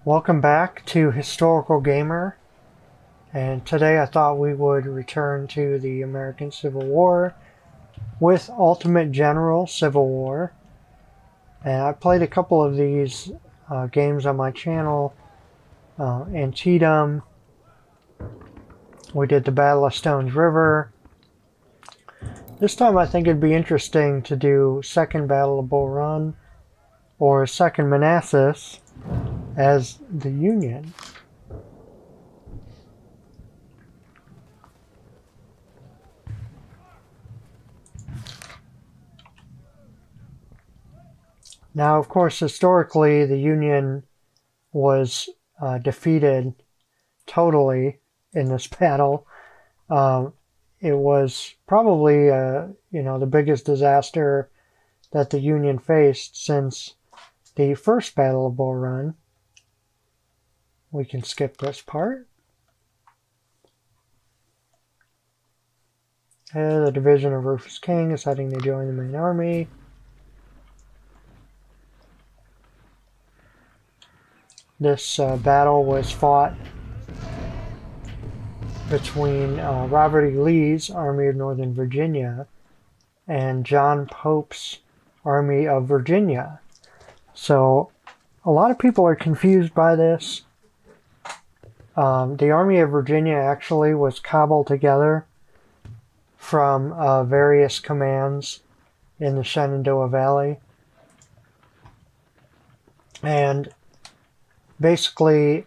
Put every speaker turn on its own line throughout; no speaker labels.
Welcome back to Historical Gamer, and today I thought we would return to the American Civil War with Ultimate General Civil War. And I played a couple of these games on my channel, Antietam. We did the Battle of Stones River. This time I think it'd be interesting to do Second Battle of Bull Run or Second Manassas as the Union. Now, of course, historically, the Union was defeated totally in this battle. It was probably, the biggest disaster that the Union faced since the first Battle of Bull Run. We can skip this part. The division of Rufus King is heading to join the main army. This battle was fought between Robert E. Lee's Army of Northern Virginia and John Pope's Army of Virginia. So a lot of people are confused by this. The Army of Virginia actually was cobbled together from various commands in the Shenandoah Valley. And basically,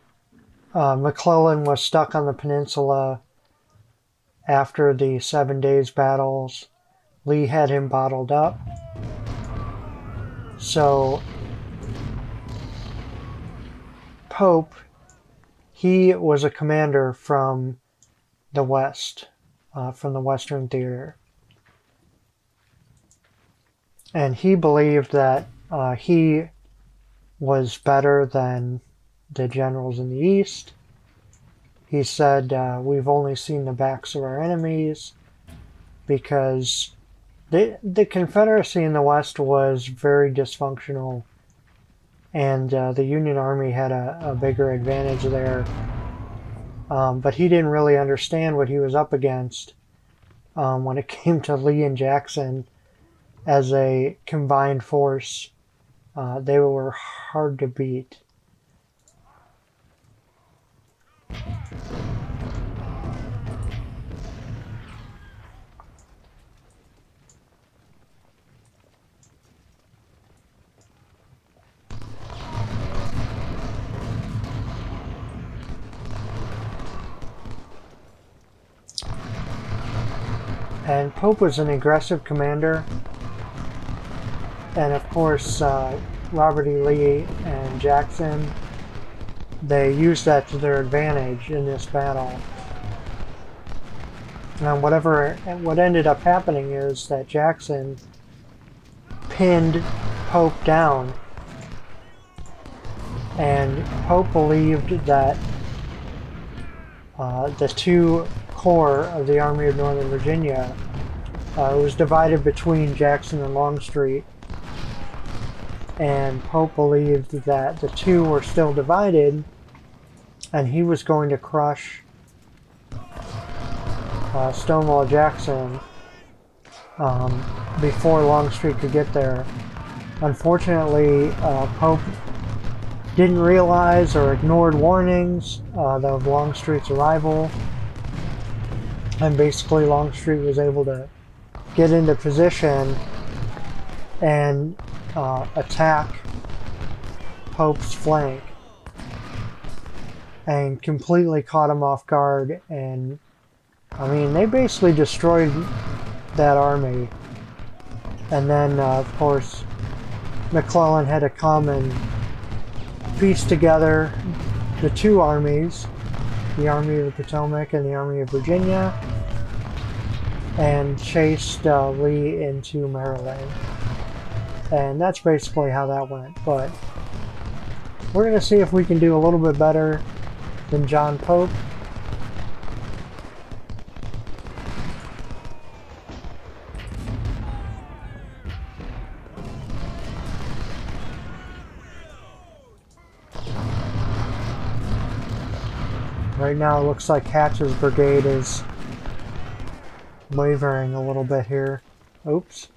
McClellan was stuck on the peninsula after the 7 days battles. Lee had him bottled up. So Pope, he was a commander from the West, from the Western Theater. And he believed that he was better than the generals in the East. He said, we've only seen the backs of our enemies, because the Confederacy in the West was very dysfunctional, and the Union Army had a bigger advantage there. But he didn't really understand what he was up against when it came to Lee and Jackson as a combined force. They were hard to beat. And Pope was an aggressive commander, and of course Robert E. Lee and Jackson, they used that to their advantage in this battle. And what ended up happening is that Jackson pinned Pope down, and Pope believed that the two corps of the Army of Northern Virginia was divided between Jackson and Longstreet, and Pope believed that the two were still divided, and he was going to crush Stonewall Jackson before Longstreet could get there. Unfortunately, Pope didn't realize or ignored warnings of Longstreet's arrival, and basically Longstreet was able to get into position and attack Pope's flank, and completely caught him off guard. And I mean, they basically destroyed that army. And then of course McClellan had to come and piece together the two armies, the Army of the Potomac and the Army of Virginia, and chased Lee into Maryland. And that's basically how that went. But we're going to see if we can do a little bit better than John Pope. Right now it looks like Hatch's brigade is wavering a little bit here. Oops.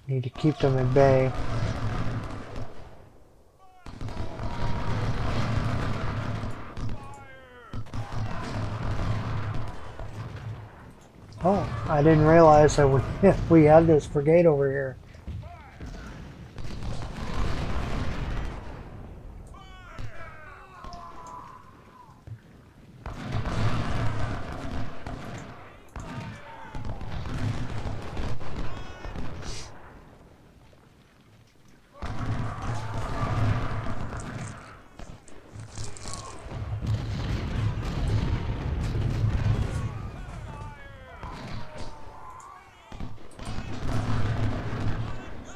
Need to keep them at bay. Oh, I didn't realize that we had this brigade over here.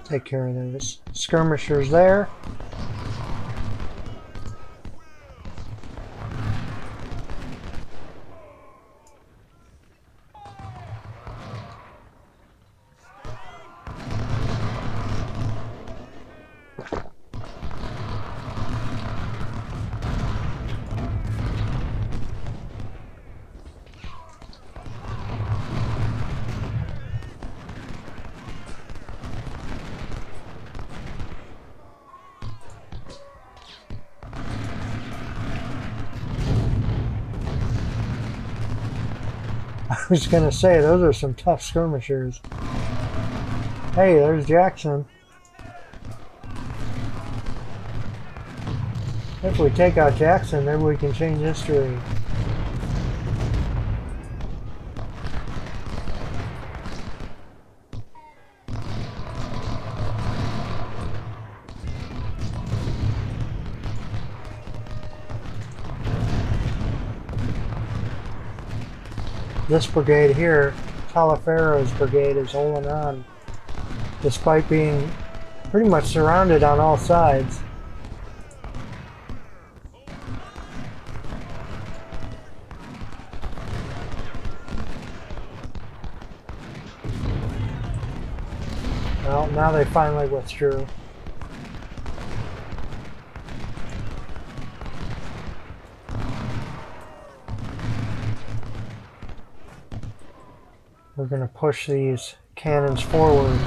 Take care of those skirmishers there. I was gonna say, those are some tough skirmishers. Hey, there's Jackson. If we take out Jackson, maybe we can change history. This brigade here, Talaferro's brigade, is holding on despite being pretty much surrounded on all sides. Well, now they finally withdrew. We're going to push these cannons forward.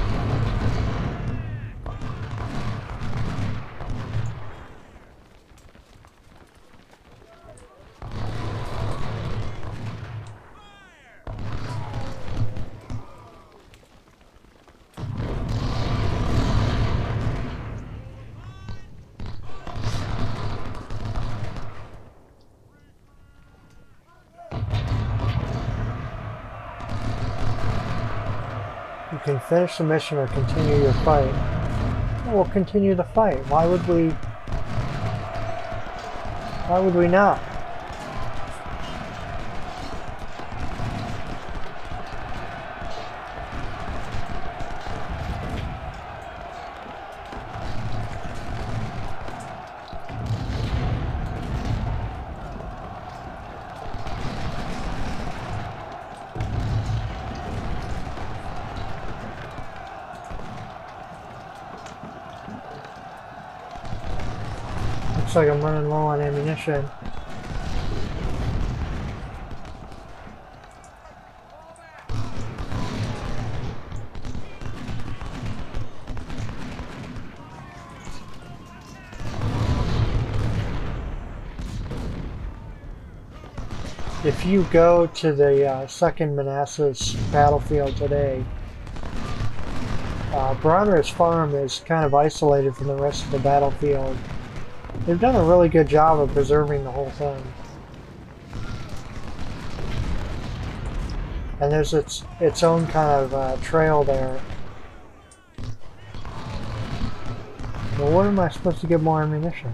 You can finish the mission or continue your fight. Well, we'll continue the fight. Why would we? Why would we not? Looks like I'm running low on ammunition. If you go to the Second Manassas battlefield today, Bronner's farm is kind of isolated from the rest of the battlefield. They've done a really good job of preserving the whole thing. And there's its own kind of trail there. Well, where am I supposed to get more ammunition?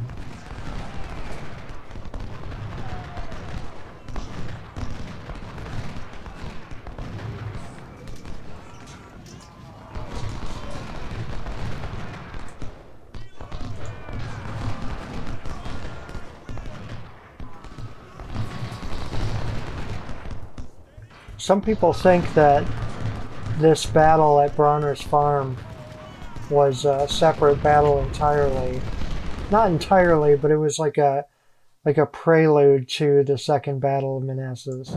Some people think that this battle at Bronner's farm was a separate battle entirely. not entirely, but it was like a prelude to the Second Battle of Manassas.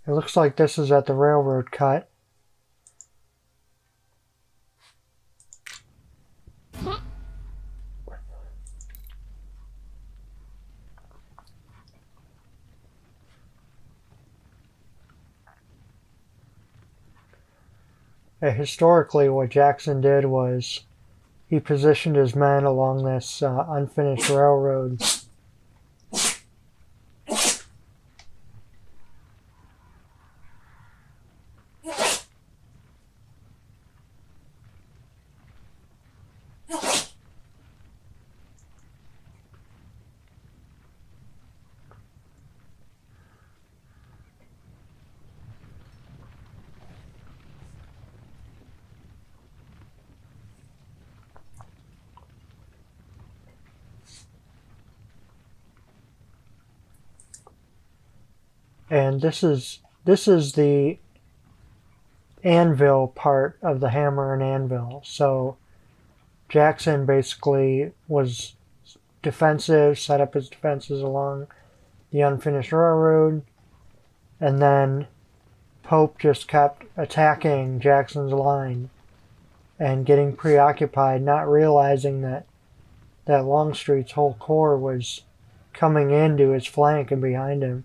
It looks like this is at the railroad cut. Historically, what Jackson did was he positioned his men along this unfinished railroad. And this is the anvil part of the hammer and anvil. So Jackson basically was defensive, set up his defenses along the unfinished railroad, and then Pope just kept attacking Jackson's line and getting preoccupied, not realizing that Longstreet's whole corps was coming into his flank and behind him.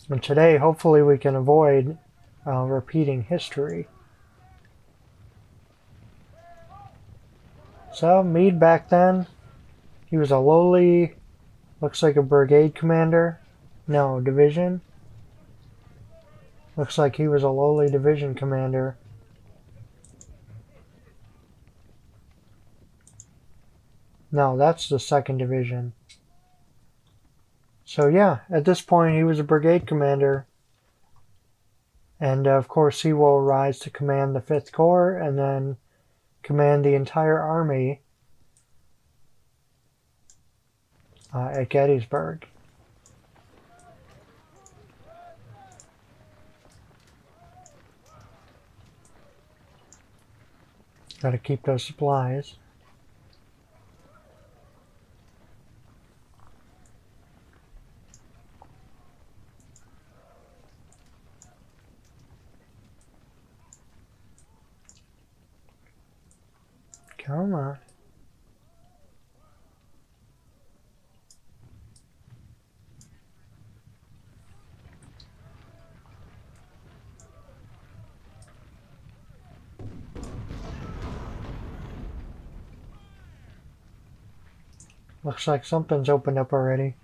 And today, hopefully, we can avoid repeating history. So, Meade back then, he was a lowly, looks like a brigade commander. No, division. Looks like he was a lowly division commander. No, that's the 2nd Division. So yeah, at this point he was a brigade commander. And of course he will rise to command the 5th Corps and then command the entire army at Gettysburg. Got to keep those supplies. Come on. Looks like something's opened up already.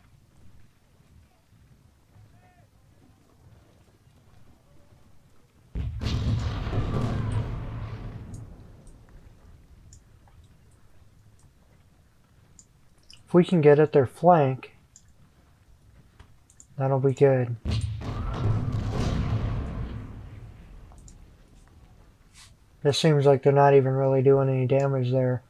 If we can get at their flank, that'll be good. This seems like they're not even really doing any damage there.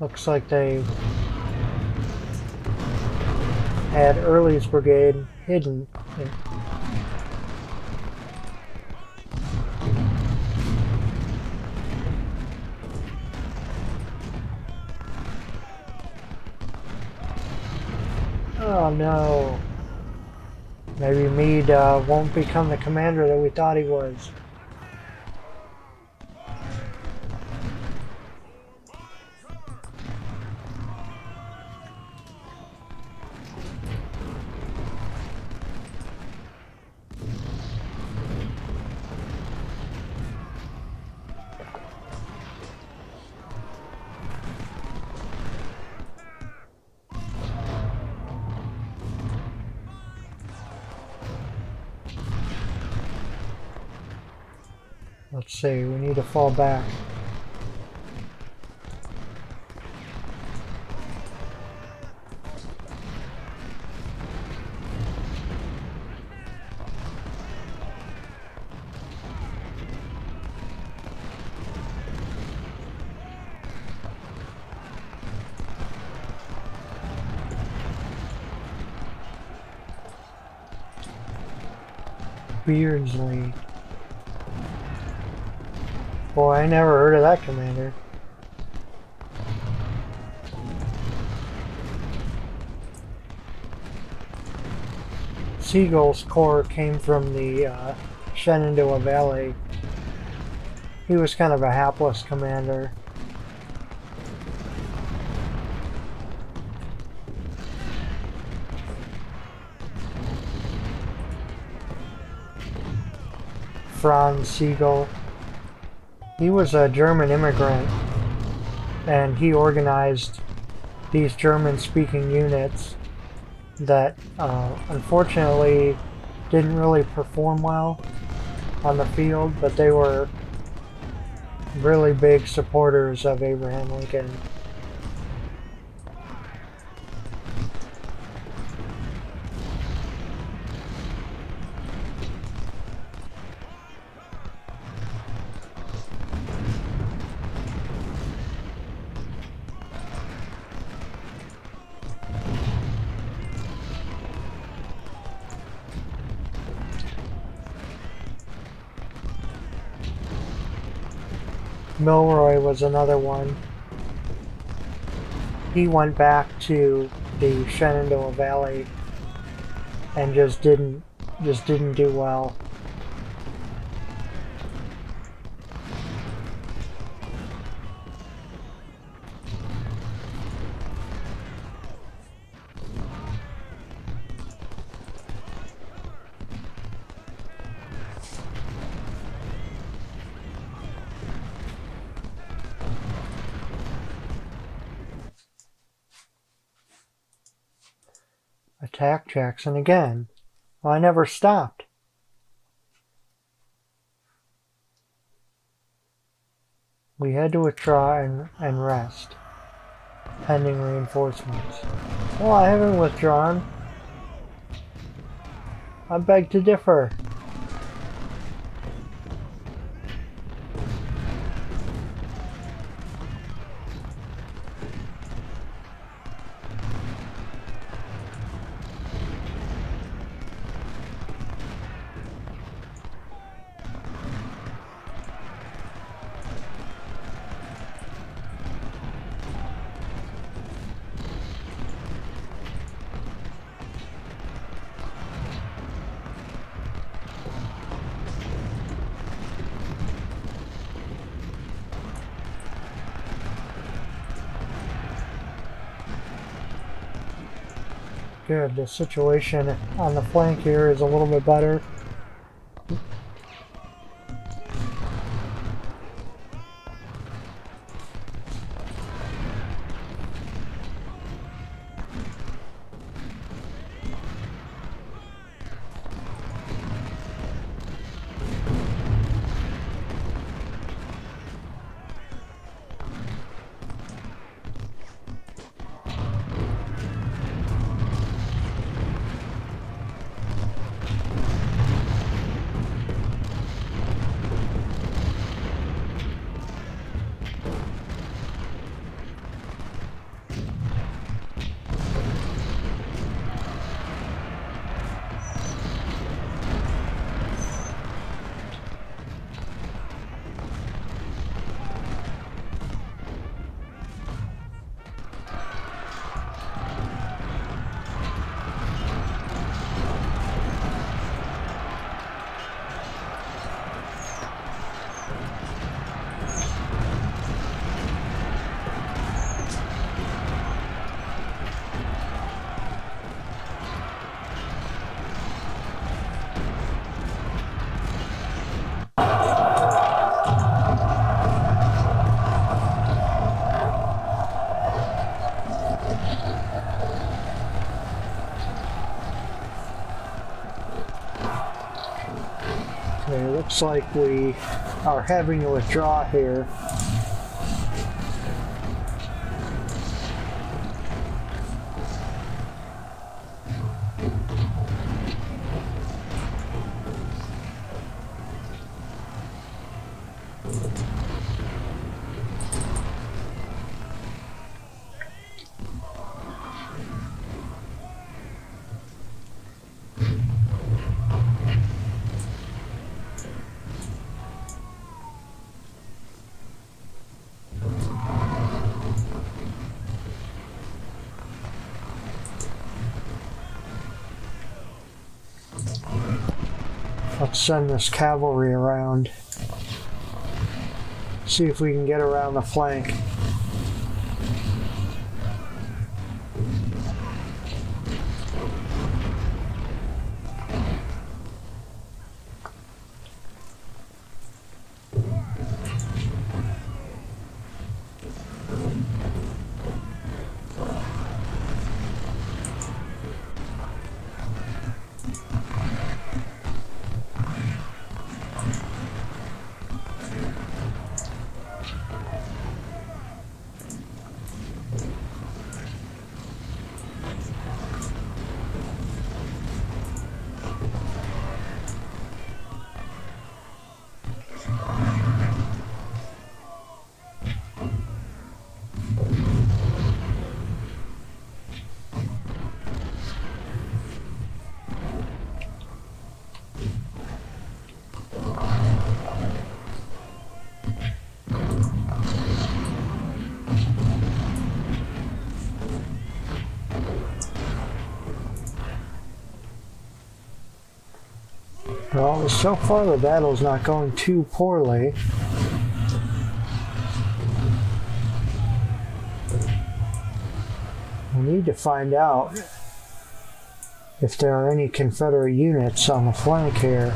Looks like they had Early's brigade hidden. Oh no. Maybe Meade won't become the commander that we thought he was. Let's see, we need to fall back. Beardsley. Boy, I never heard of that commander. Siegel's corps came from the Shenandoah Valley. He was kind of a hapless commander. Franz Siegel. He was a German immigrant, and he organized these German-speaking units that unfortunately didn't really perform well on the field, but they were really big supporters of Abraham Lincoln. Milroy was another one. He went back to the Shenandoah Valley and just didn't do well. Attack Jackson again. Well, I never stopped. We had to withdraw and rest, pending reinforcements. Well, I haven't withdrawn. I beg to differ. Good, the situation on the flank here is a little bit better. looks like we are having to withdraw here. Let's send this cavalry around. See if we can get around the flank. Well, so far the battle's not going too poorly. We need to find out if there are any Confederate units on the flank here.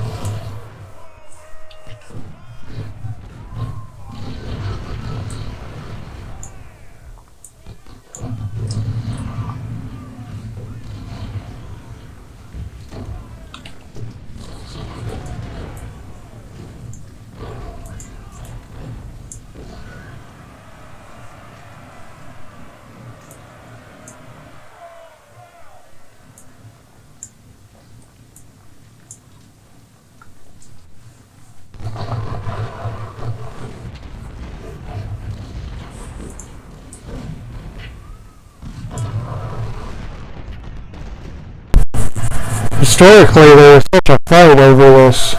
Historically, there was such a fight over this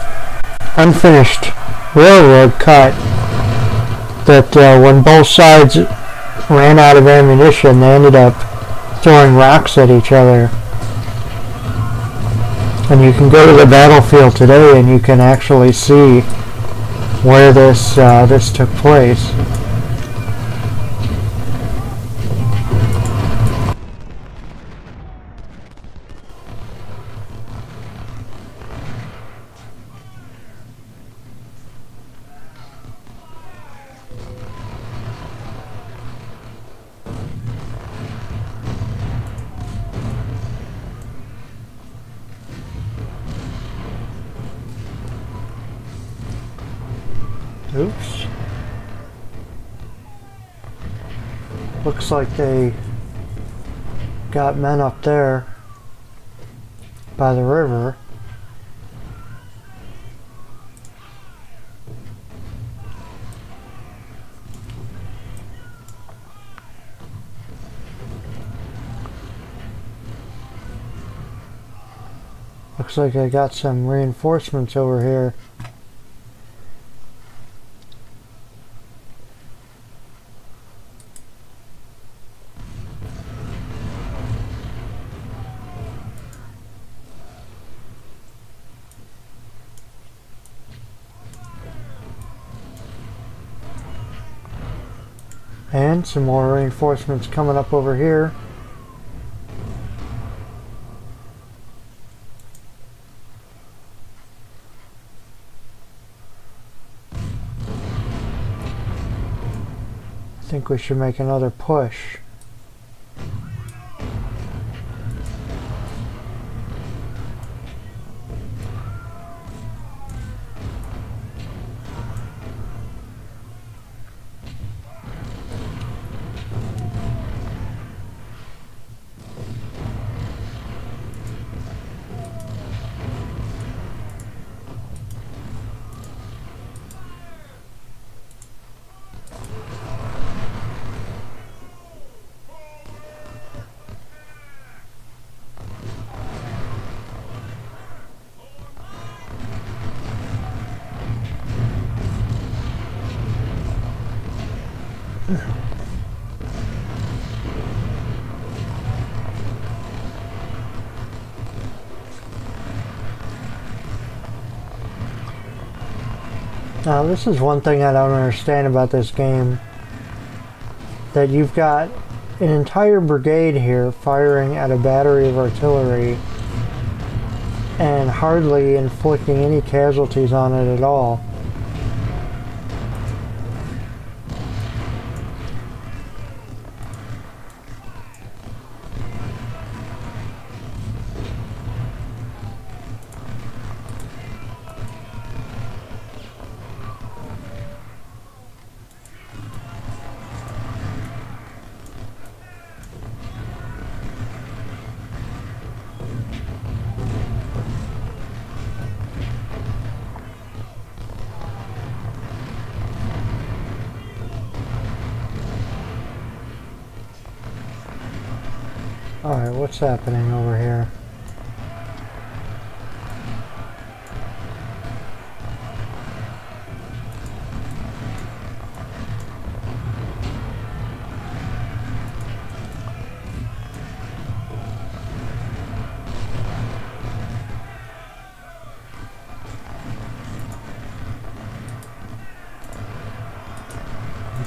unfinished railroad cut that when both sides ran out of ammunition, they ended up throwing rocks at each other. And you can go to the battlefield today and you can actually see where this took place. Oops. Looks like they got men up there by the river. Looks like I got some reinforcements over here. And some more reinforcements coming up over here. I think we should make another push. Now, this is one thing I don't understand about this game. That you've got an entire brigade here firing at a battery of artillery and hardly inflicting any casualties on it at all. Alright, what's happening over here?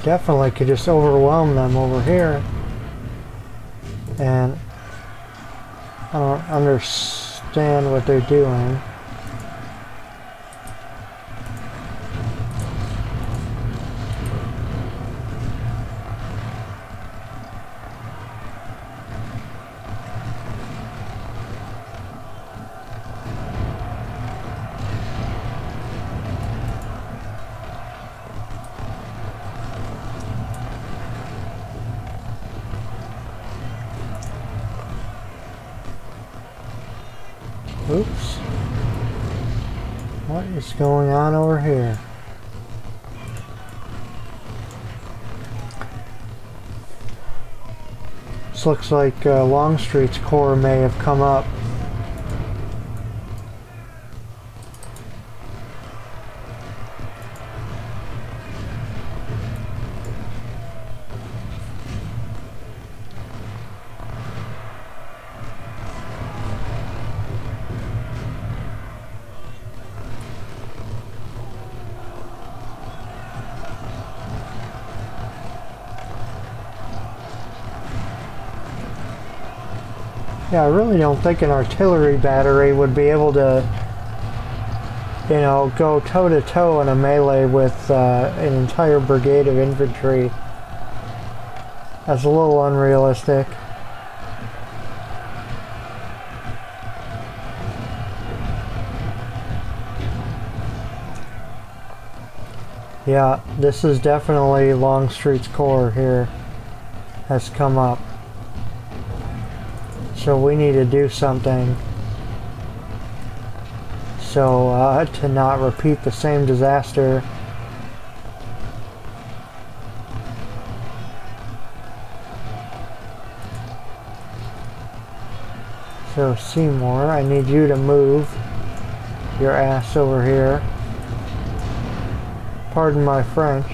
Definitely could just overwhelm them over here. And I don't understand what they're doing. Oops. What is going on over here? This looks like Longstreet's corps may have come up. Yeah, I really don't think an artillery battery would be able to, you know, go toe-to-toe in a melee with an entire brigade of infantry. That's a little unrealistic. Yeah, this is definitely Longstreet's corps here has come up. So we need to do something so to not repeat the same disaster. So Seymour, I need you to move your ass over here. Pardon my French.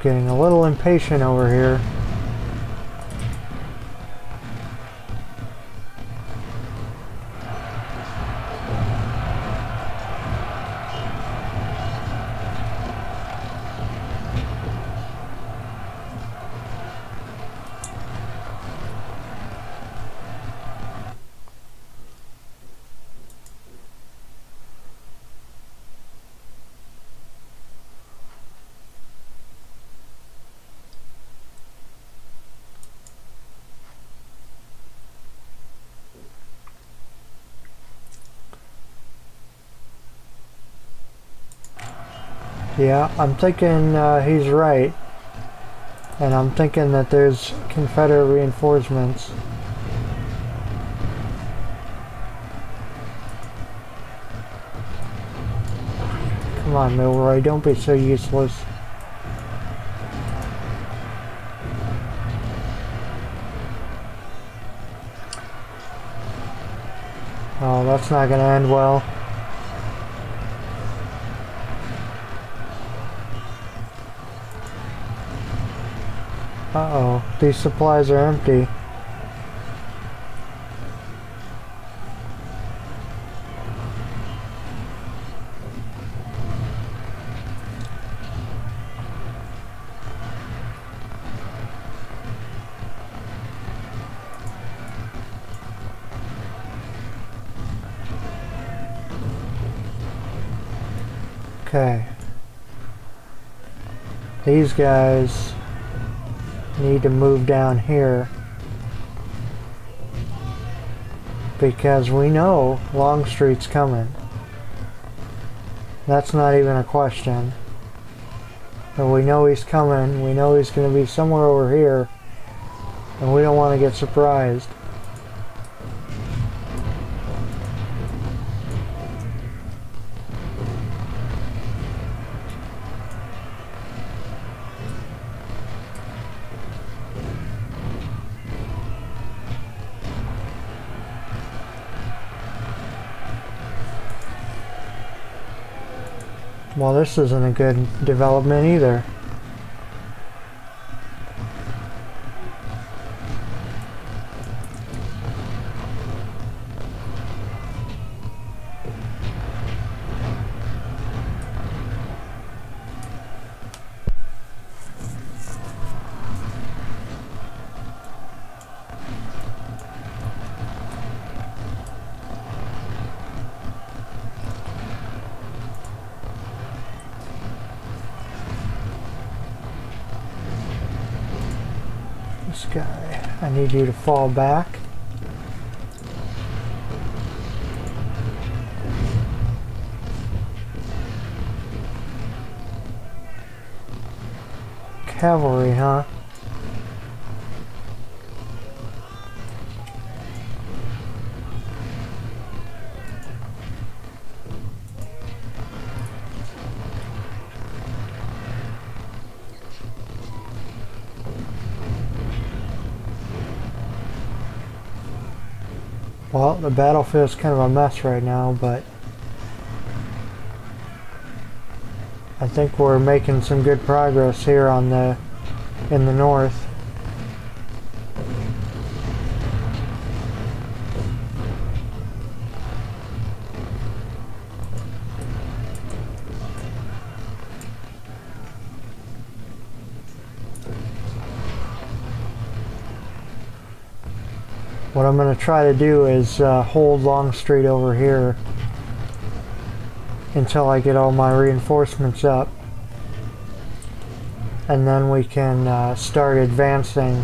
Getting a little impatient over here. Yeah, I'm thinking he's right. And I'm thinking that there's Confederate reinforcements. Come on, Milroy, don't be so useless. Oh, that's not going to end well. Uh-oh, these supplies are empty. Okay. These guys need to move down here because we know Longstreet's coming. That's not even a question. But we know he's coming. We know he's going to be somewhere over here, and we don't want to get surprised. Well, this isn't a good development either. This guy, I need you to fall back. Cavalry, huh? Well, the battlefield's kind of a mess right now, but I think we're making some good progress here in the north. What I'm going to try to do is hold Longstreet over here until I get all my reinforcements up, and then we can start advancing.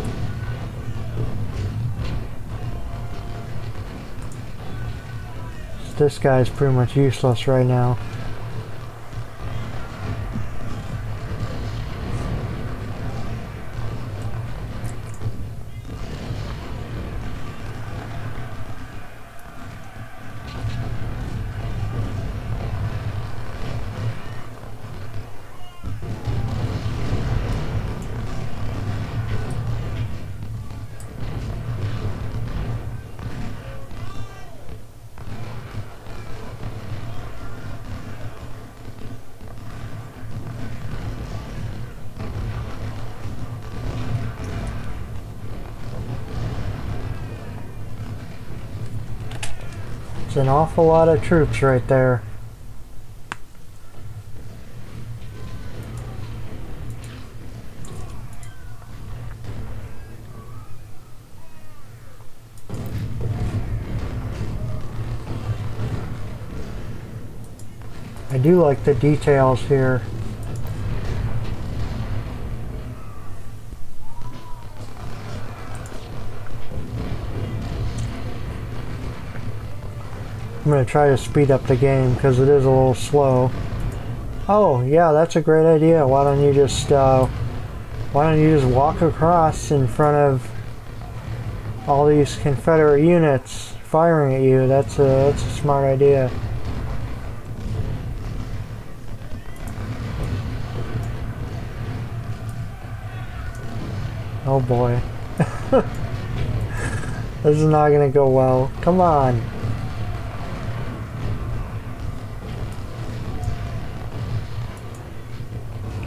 This guy's pretty much useless right now. It's an awful lot of troops right there. I do like the details here. I'm going to try to speed up the game because it is a little slow. Oh, yeah, that's a great idea. Why don't you just walk across in front of all these Confederate units firing at you? That's a smart idea. Oh boy. This is not gonna go well. Come on.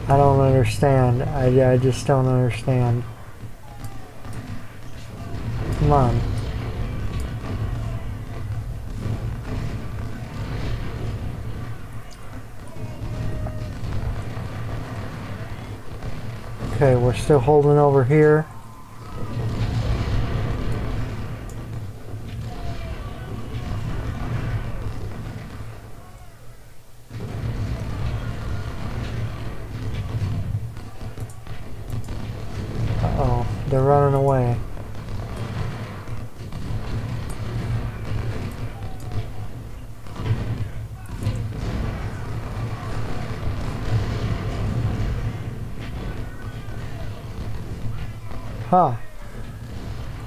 I don't understand. I just don't understand. Come on. Okay, we're still holding over here. Uh-oh, they're running away. Huh.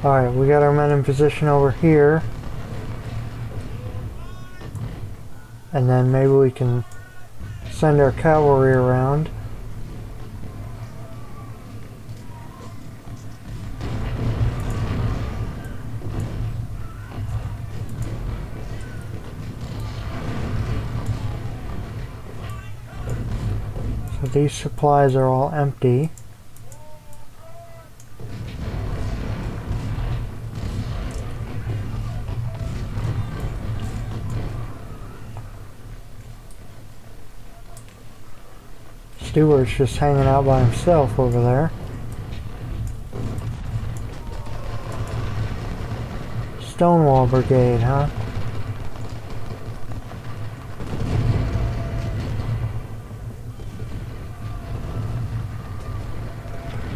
Alright, we got our men in position over here. And then maybe we can send our cavalry around. So these supplies are all empty. Stewart's just hanging out by himself over there. Stonewall Brigade, huh?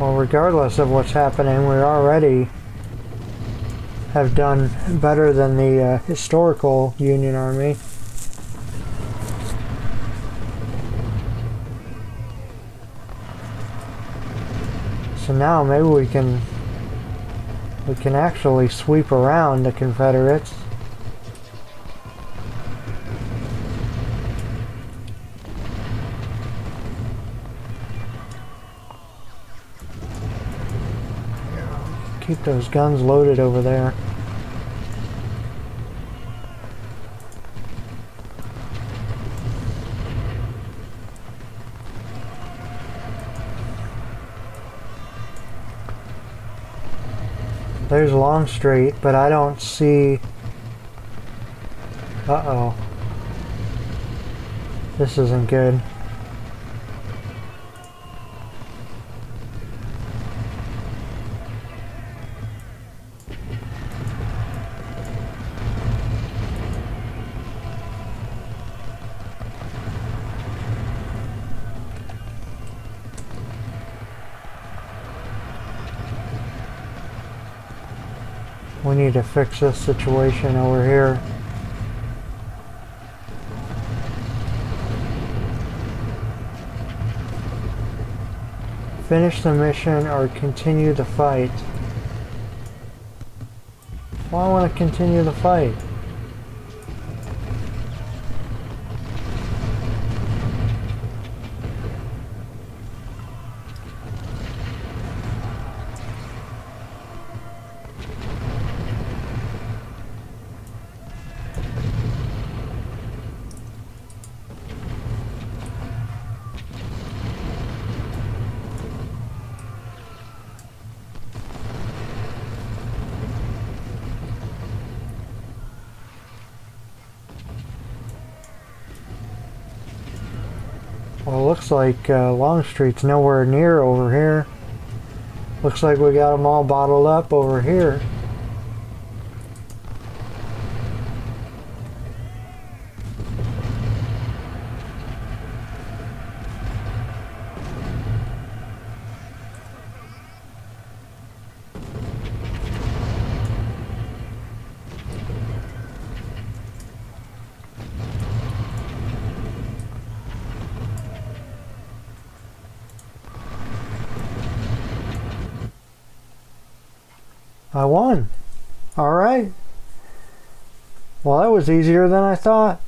Well, regardless of what's happening, we already have done better than the historical Union Army. So now maybe we can actually sweep around the Confederates. Keep those guns loaded over there. There's Longstreet, but I don't see... Uh-oh. This isn't good. We need to fix this situation over here. Finish the mission or continue the fight. Well, I want to continue the fight. Well, it looks like Longstreet's nowhere near over here. Looks like we got them all bottled up over here. I won. Alright. Well, that was easier than I thought.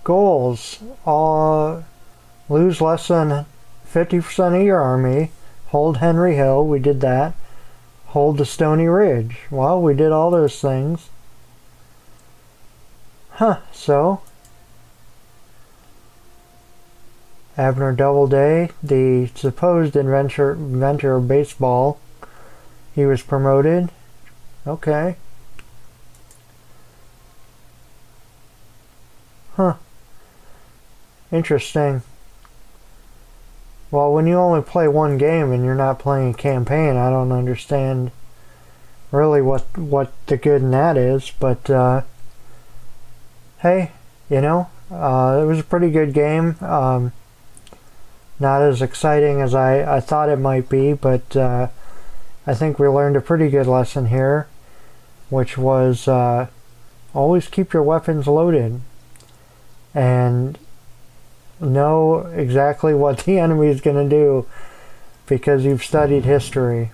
Goals. Lose less than 50% of your army. Hold Henry Hill, we did that. Hold the Stony Ridge. Well, we did all those things. So Abner Doubleday, the supposed inventor of baseball, he was promoted. Okay. Interesting. Well, when you only play one game and you're not playing a campaign, I don't understand really what the good in that is. But hey, it was a pretty good game. Not as exciting as I thought it might be, but I think we learned a pretty good lesson here, which was always keep your weapons loaded and know exactly what the enemy is going to do because you've studied history.